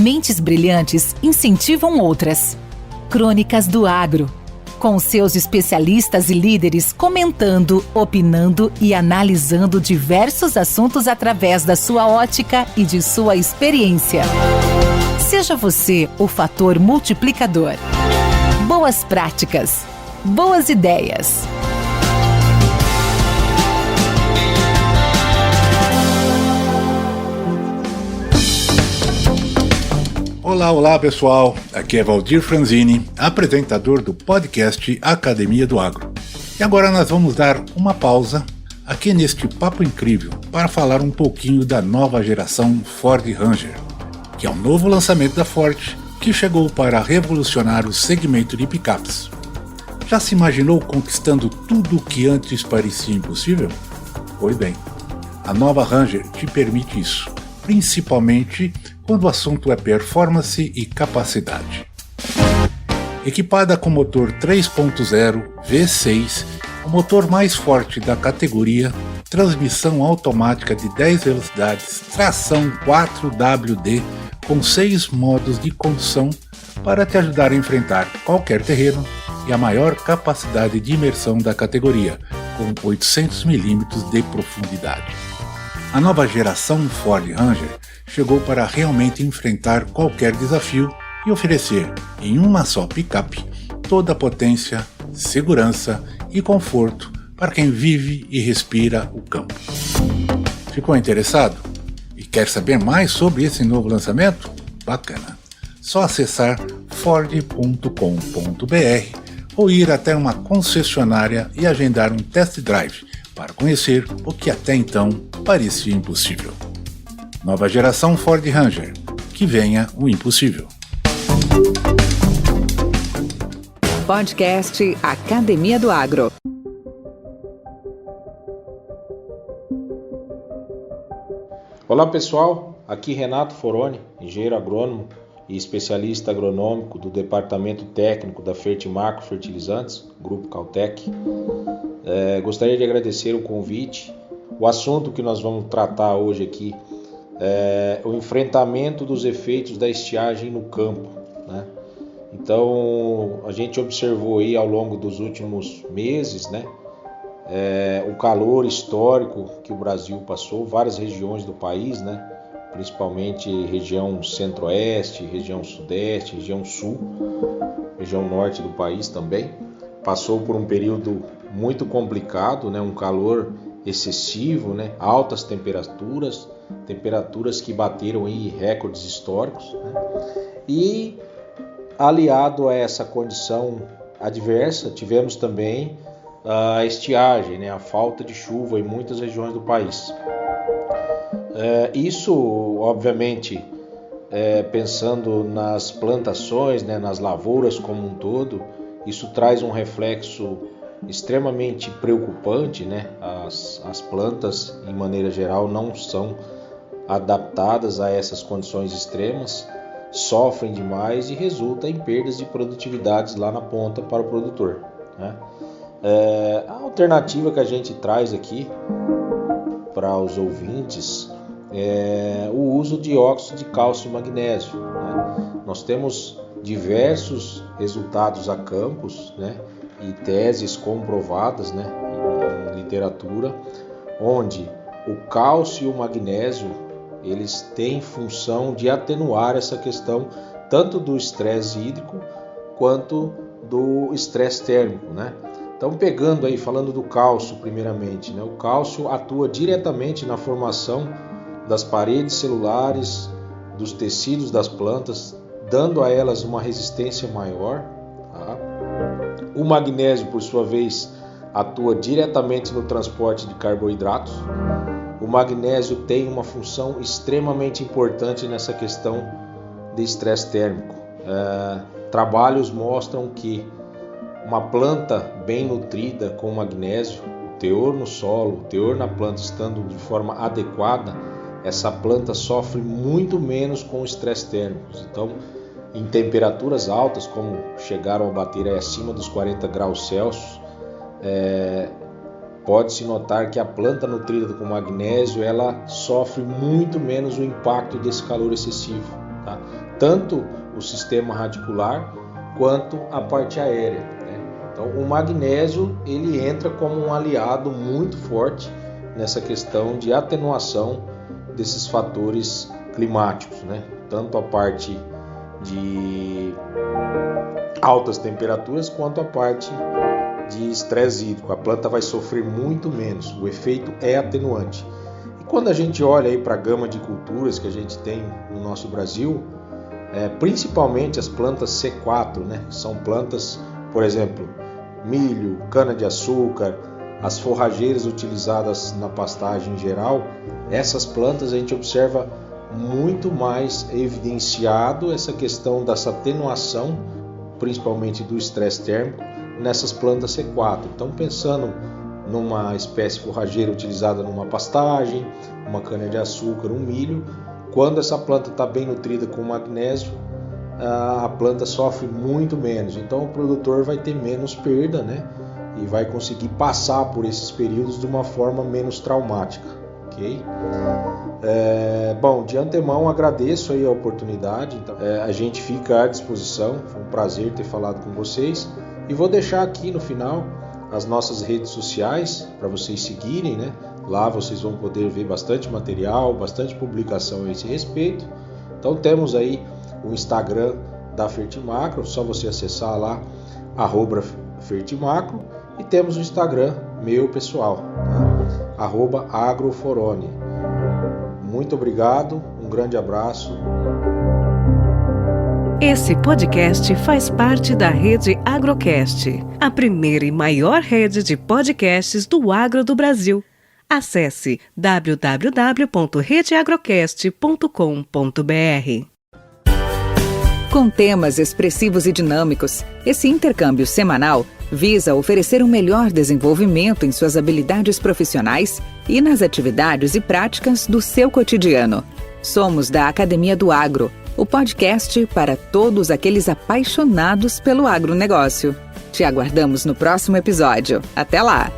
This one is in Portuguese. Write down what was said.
Mentes brilhantes incentivam outras. Crônicas do Agro, com seus especialistas e líderes comentando, opinando e analisando diversos assuntos através da sua ótica e de sua experiência. Seja você o fator multiplicador. Boas práticas, boas ideias. Olá pessoal, aqui é Valdir Franzini, apresentador do podcast Academia do Agro. E agora nós vamos dar uma pausa aqui neste papo incrível para falar um pouquinho da nova geração Ford Ranger, que é um novo lançamento da Ford que chegou para revolucionar o segmento de picapes. Já se imaginou conquistando tudo o que antes parecia impossível? Pois bem, a nova Ranger te permite isso, principalmente quando o assunto é performance e capacidade. Equipada com motor 3.0 V6, o motor mais forte da categoria, transmissão automática de 10 velocidades, tração 4WD com 6 modos de condução para te ajudar a enfrentar qualquer terreno e a maior capacidade de imersão da categoria, com 800 mm de profundidade. A nova geração Ford Ranger chegou para realmente enfrentar qualquer desafio e oferecer, em uma só picape, toda a potência, segurança e conforto para quem vive e respira o campo. Ficou interessado? E quer saber mais sobre esse novo lançamento? Bacana! Só acessar ford.com.br ou ir até uma concessionária e agendar um test drive para conhecer o que até então parecia impossível. Nova geração Ford Ranger, que venha o impossível. Podcast Academia do Agro. Olá pessoal, aqui Renato Foroni, engenheiro agrônomo e especialista agronômico do Departamento Técnico da Fertimacro Fertilizantes, Grupo Cautec. Gostaria de agradecer o convite. O assunto que nós vamos tratar hoje aqui é o enfrentamento dos efeitos da estiagem no campo, né? Então, a gente observou aí ao longo dos últimos meses, né, o calor histórico que o Brasil passou, várias regiões do país, né, principalmente região centro-oeste, região sudeste, região sul, região norte do país também, passou por um período muito complicado, né, um calor excessivo, né, altas temperaturas que bateram em recordes históricos, né, e aliado a essa condição adversa, tivemos também a estiagem, né, a falta de chuva em muitas regiões do país. Isso, obviamente, pensando nas plantações, né, nas lavouras como um todo, isso traz um reflexo extremamente preocupante, né? As plantas, em maneira geral, não são adaptadas a essas condições extremas, sofrem demais e resulta em perdas de produtividades lá na ponta para o produtor, né? A alternativa que a gente traz aqui para os ouvintes é o uso de óxido de cálcio e magnésio, né? Nós temos diversos resultados a campos, né, e teses comprovadas, né, em literatura, onde o cálcio e o magnésio eles têm função de atenuar essa questão tanto do estresse hídrico quanto do estresse térmico, né? Então, pegando aí, falando do cálcio primeiramente, né, o cálcio atua diretamente na formação das paredes celulares, dos tecidos das plantas, dando a elas uma resistência maior, tá? O magnésio, por sua vez, atua diretamente no transporte de carboidratos. O magnésio tem uma função extremamente importante nessa questão de estresse térmico. Trabalhos mostram que uma planta bem nutrida com magnésio, o teor no solo, o teor na planta estando de forma adequada, essa planta sofre muito menos com estresse térmicos. Então, em temperaturas altas, como chegaram a bater acima dos 40 graus Celsius, pode-se notar que a planta nutrida com magnésio ela sofre muito menos o impacto desse calor excessivo, tá? Tanto o sistema radicular quanto a parte aérea, né? Então o magnésio ele entra como um aliado muito forte nessa questão de atenuação desses fatores climáticos, né? Tanto a parte de altas temperaturas quanto a parte de estresse hídrico. A planta vai sofrer muito menos, o efeito é atenuante. E quando a gente olha aí para a gama de culturas que a gente tem no nosso Brasil, principalmente as plantas C4, né? São plantas, por exemplo, milho, cana-de-açúcar, as forrageiras utilizadas na pastagem em geral, essas plantas a gente observa muito mais evidenciado essa questão dessa atenuação, principalmente do estresse térmico, nessas plantas C4. Então, pensando numa espécie forrageira utilizada numa pastagem, uma cana-de-açúcar, um milho, quando essa planta está bem nutrida com magnésio, a planta sofre muito menos. Então, o produtor vai ter menos perda, né? E vai conseguir passar por esses períodos de uma forma menos traumática, ok? Bom, de antemão agradeço aí a oportunidade, então, a gente fica à disposição, foi um prazer ter falado com vocês e vou deixar aqui no final as nossas redes sociais para vocês seguirem, né? Lá vocês vão poder ver bastante material, bastante publicação a esse respeito. Então temos aí o Instagram da Fertimacro, só você acessar lá, @Fertimacro, e temos o Instagram meu pessoal, tá? @Agroforone. Muito obrigado, um grande abraço. Esse podcast faz parte da rede Agrocast, a primeira e maior rede de podcasts do agro do Brasil. Acesse www.redeagrocast.com.br. Com temas expressivos e dinâmicos, esse intercâmbio semanal visa oferecer um melhor desenvolvimento em suas habilidades profissionais e nas atividades e práticas do seu cotidiano. Somos da Academia do Agro, o podcast para todos aqueles apaixonados pelo agronegócio. Te aguardamos no próximo episódio. Até lá!